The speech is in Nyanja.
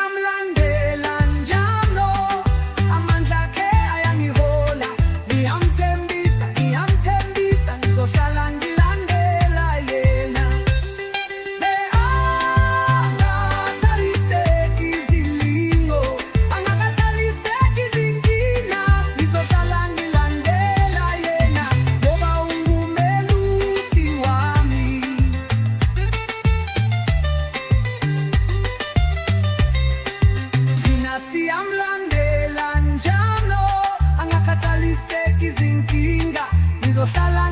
siyamlandela njalo, amandla akhe ayangihola. Ngiyamthembisa, ngizohlala ngilandela yena. Angakhathaliseki izilingo, angakhathaliseki izinkinga, ngizohlala ngilandela yena, ngoba ungumelusi wami. Thina siyamlandela njalo, angakhathaliseki izinkinga, ngizohlala